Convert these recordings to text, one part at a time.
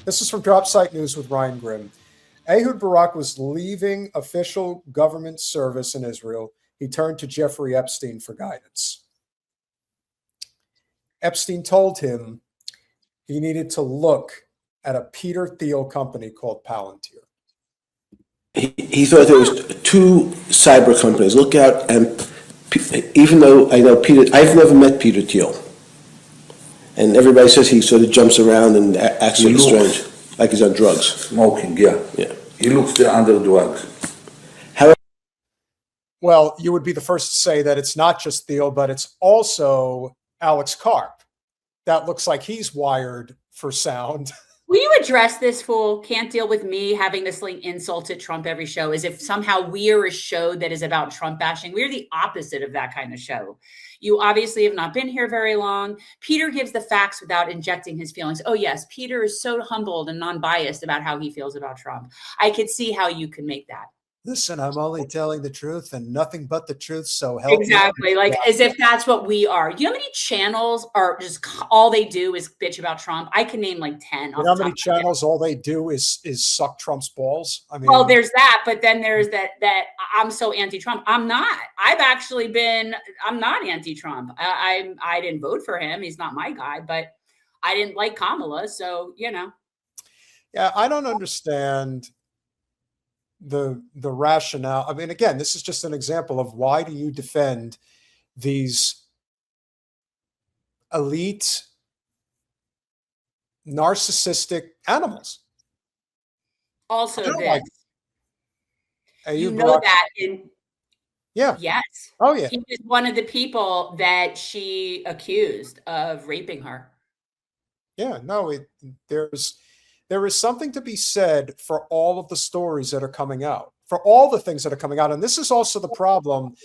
This is from Drop Site News with Ryan Grimm. Ehud Barak was leaving official government service in Israel. He turned to Jeffrey Epstein for guidance. Epstein told him he needed to look at a Peter Thiel company called Palantir. He thought there was two cyber companies. Look out, and even though I know Peter, I've never met Peter Thiel, and everybody says he sort of jumps around and acts sort of strange, like he's on drugs. Smoking, yeah. He looks under drugs. Well, you would be the first to say that it's not just Thiel, but it's also Alex Karp. That looks like he's wired for sound. Will you address this fool? Can't deal with me having this sling insult to Trump every show as if somehow we are a show that is about Trump bashing. We're the opposite of that kind of show. You obviously have not been here very long. Peter gives the facts without injecting his feelings. Oh, yes, Peter is so humbled and non-biased about how he feels about Trump. I could see how you could make that. Listen, I'm only telling the truth and nothing but the truth, so help Exactly, me. like as if that's what we are. You know how many channels are just all they do is bitch about Trump? I can name like 10. You know how many channels all they do is suck Trump's balls? I mean, well, there's that, but then there's that I'm so anti-Trump. I'm not. I'm not anti-Trump. I didn't vote for him. He's not my guy, but I didn't like Kamala, so you know. Yeah, I don't understand the rationale. I mean, again, this is just an example of why do you defend these elite narcissistic animals? Also this, like you know that in yeah. Yes. Oh yeah. He was one of the people that she accused of raping her. Yeah, no, there is something to be said for all of the stories that are coming out, for all the things that are coming out. And this is also the problem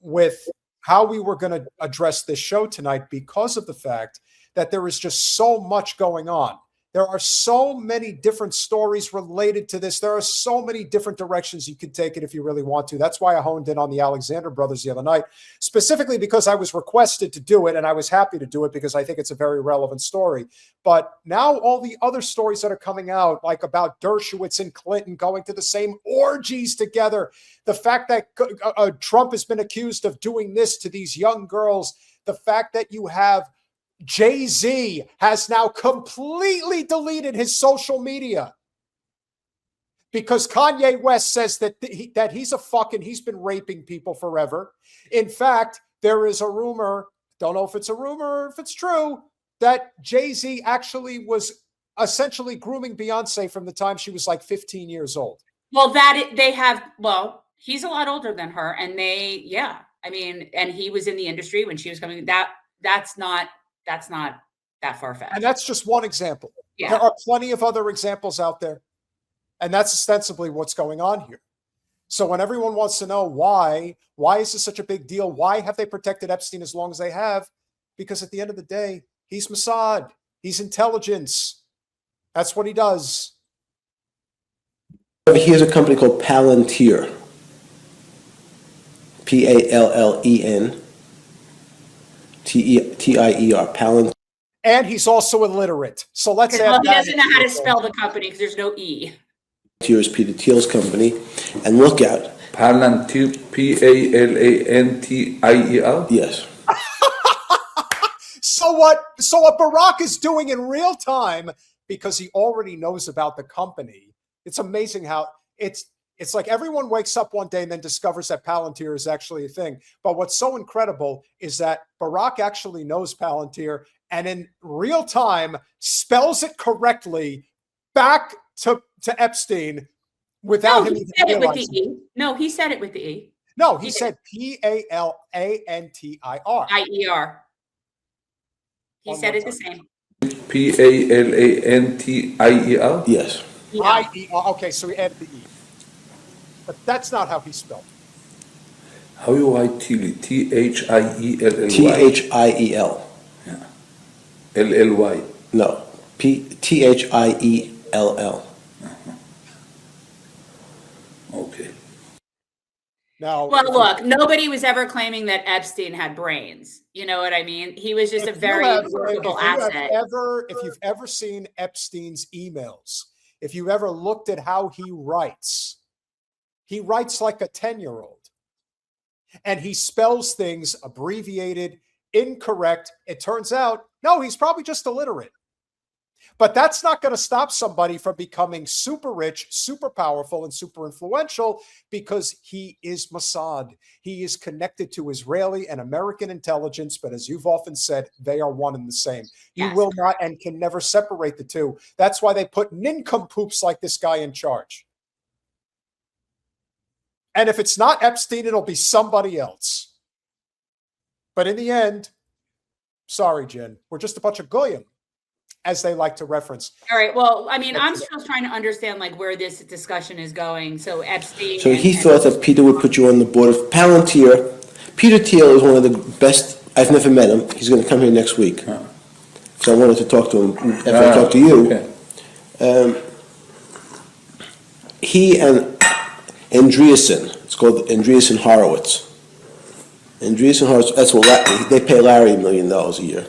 with how we were going to address this show tonight, because of the fact that there is just so much going on. There are so many different stories related to this. There are so many different directions you could take it if you really want to. That's why I honed in on the Alexander brothers the other night, specifically because I was requested to do it, and I was happy to do it because I think it's a very relevant story. But now all the other stories that are coming out, like about Dershowitz and Clinton going to the same orgies together, the fact that Trump has been accused of doing this to these young girls, the fact that you have Jay-Z has now completely deleted his social media because Kanye West says that he's been raping people forever. In fact, there is a rumor, don't know if it's a rumor or if it's true, that Jay-Z actually was essentially grooming Beyonce from the time she was like 15 years old. Well, he's a lot older than her, and and he was in the industry when she was coming. That's not that far-fetched. And that's just one example. Yeah. There are plenty of other examples out there. And that's ostensibly what's going on here. So when everyone wants to know why is this such a big deal? Why have they protected Epstein as long as they have? Because at the end of the day, he's Mossad. He's intelligence. That's what he does. He has a company called Palantir. Pallen. Tier, Palantir. And he's also illiterate. So let's add he doesn't know how to spell the company because there's no E. Palantir is Peter Thiel's company. And look out. Palantir, Palantir? Yes. So what Barack is doing in real time, because he already knows about the company, it's amazing how it's like everyone wakes up one day and then discovers that Palantir is actually a thing. But what's so incredible is that Barack actually knows Palantir and in real time spells it correctly back to Epstein without him even realizing. No, he said it with the E. No, he said Palantir. IER. He said it the same. Palantir? Yes. Okay, so he added the E. But that's not how he spelled it. How you write Thiel? Thielley? Thiel. Yeah. LLY. No. Thiell. Okay. Now, Well, look, nobody was ever claiming that Epstein had brains. You know what I mean? He was just a very workable asset. if you've ever seen Epstein's emails, if you've ever looked at how he writes like a 10-year-old. And he spells things abbreviated, incorrect. It turns out, no, he's probably just illiterate. But that's not going to stop somebody from becoming super rich, super powerful, and super influential because he is Mossad. He is connected to Israeli and American intelligence. But as you've often said, they are one and the same. You Yes. will not and can never separate the two. That's why they put nincompoops like this guy in charge. And if it's not Epstein, it'll be somebody else. But in the end, sorry, Jen, we're just a bunch of goyim, as they like to reference. All right. Well, I mean, I'm still trying to understand like where this discussion is going. So Epstein. So he thought that Peter would put you on the board of Palantir. Peter Thiel is one of the best. I've never met him. He's going to come here next week. So I wanted to talk to him after I talked to you. Okay. He and Andreessen, it's called Andreessen Horowitz. Andreessen Horowitz, that's what they pay Larry $1 million a year.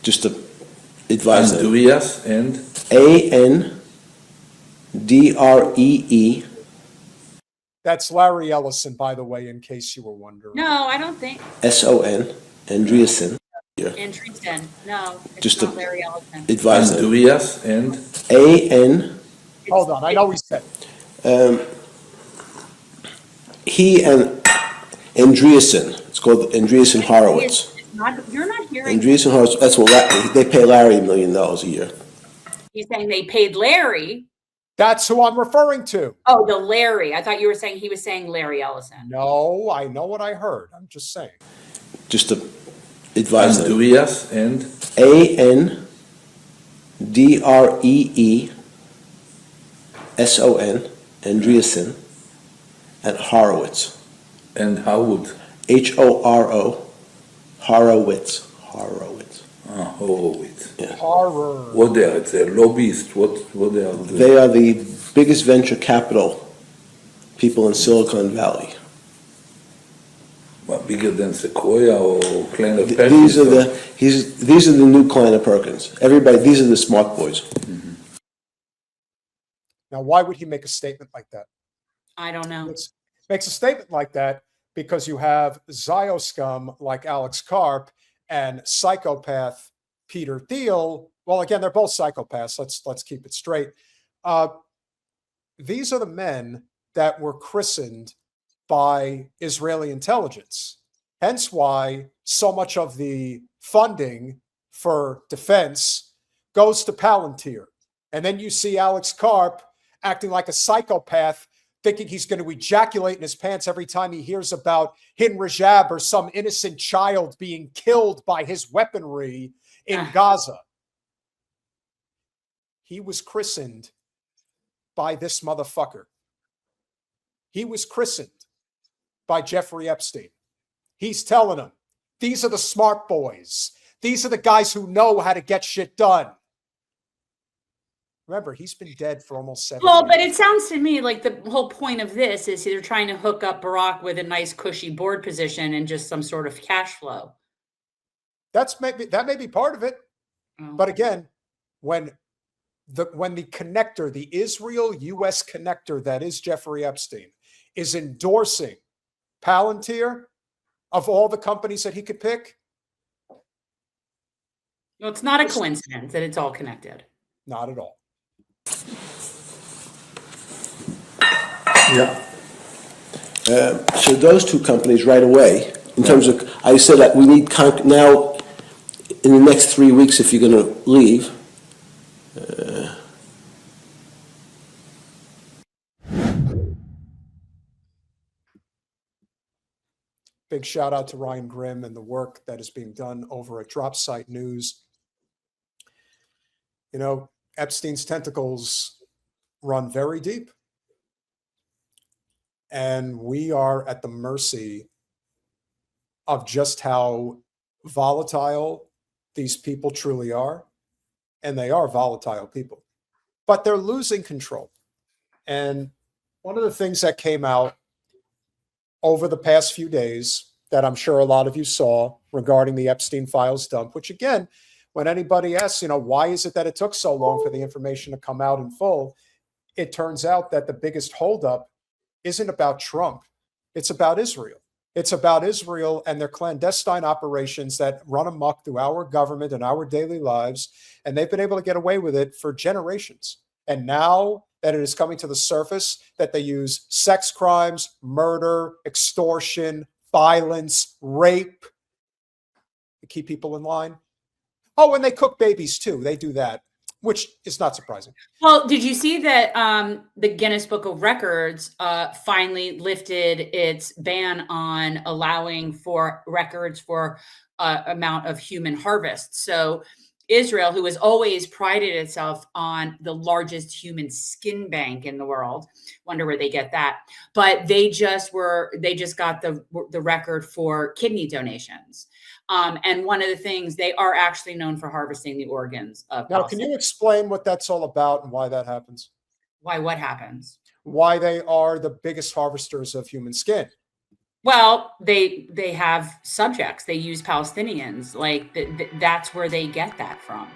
Just to advise them. Andreas and Andree. That's Larry Ellison, by the way, in case you were wondering. No, I don't think. Son, Andreessen. Andreessen. No, it's Just not to Larry Ellison. advise them. Andreas and An. Hold on, I know he said. He and Andreessen, it's called Andreessen Horowitz. You're not hearing. Andreessen Horowitz, that's what they pay Larry $1 million a year. He's saying they paid Larry. That's who I'm referring to. Oh, the Larry. I thought you were saying he was saying Larry Ellison. No, I know what I heard. I'm just saying. Just to advise them. Andreas and Andreessen, Andreessen, and Horowitz. and Howard. Horo, Horowitz. Horowitz. Yeah. Horror. What they are? It's a lobbyist. What they are doing? They are the biggest venture capital people in Silicon Valley. What, bigger than Sequoia or Kleiner Th- Perkins? These are the new Kleiner Perkins. Everybody, these are the smart boys. Now, why would he make a statement like that? I don't know. Makes a statement like that because you have Zioscum like Alex Karp and psychopath Peter Thiel. Well, again, they're both psychopaths. Let's keep it straight. These are the men that were christened by Israeli intelligence. Hence why so much of the funding for defense goes to Palantir. And then you see Alex Karp acting like a psychopath, thinking he's going to ejaculate in his pants every time he hears about Hin Rajab or some innocent child being killed by his weaponry in Gaza. He was christened by this motherfucker. He was christened by Jeffrey Epstein. He's telling him, these are the smart boys. These are the guys who know how to get shit done. Remember, he's been dead for almost 7 Well, years. but it sounds to me like the whole point of this is they're trying to hook up Barack with a nice cushy board position and just some sort of cash flow. That may be part of it. Oh. But again, when the connector, the Israel-US connector that is Jeffrey Epstein, is endorsing Palantir of all the companies that he could pick, Well, it's not a coincidence that it's all connected. not at all. Yeah. So those two companies right away, in terms of, I said that we need now, in the next 3 weeks, if you're going to leave, Big shout out to Ryan Grimm and the work that is being done over at Dropsite News. You know, Epstein's tentacles run very deep. And we are at the mercy of just how volatile these people truly are. And they are volatile people. But they're losing control. And one of the things that came out over the past few days that I'm sure a lot of you saw regarding the Epstein files dump, which again, when anybody asks, why is it that it took so long for the information to come out in full? It turns out that the biggest holdup isn't about Trump. It's about Israel. It's about Israel and their clandestine operations that run amok through our government and our daily lives. And they've been able to get away with it for generations. And now that it is coming to the surface that they use sex crimes, murder, extortion, violence, rape to keep people in line. Oh, and they cook babies too. They do that, which is not surprising. Well, did you see that the Guinness Book of Records finally lifted its ban on allowing for records for amount of human harvest? So Israel, who has always prided itself on the largest human skin bank in the world, wonder where they get that, but they just got the record for kidney donations. And one of the things, they are actually known for harvesting the organs of Now, can you explain what that's all about and why that happens? Why? What happens? Why they are the biggest harvesters of human skin? Well, they have subjects. They use Palestinians. Like that's where they get that from.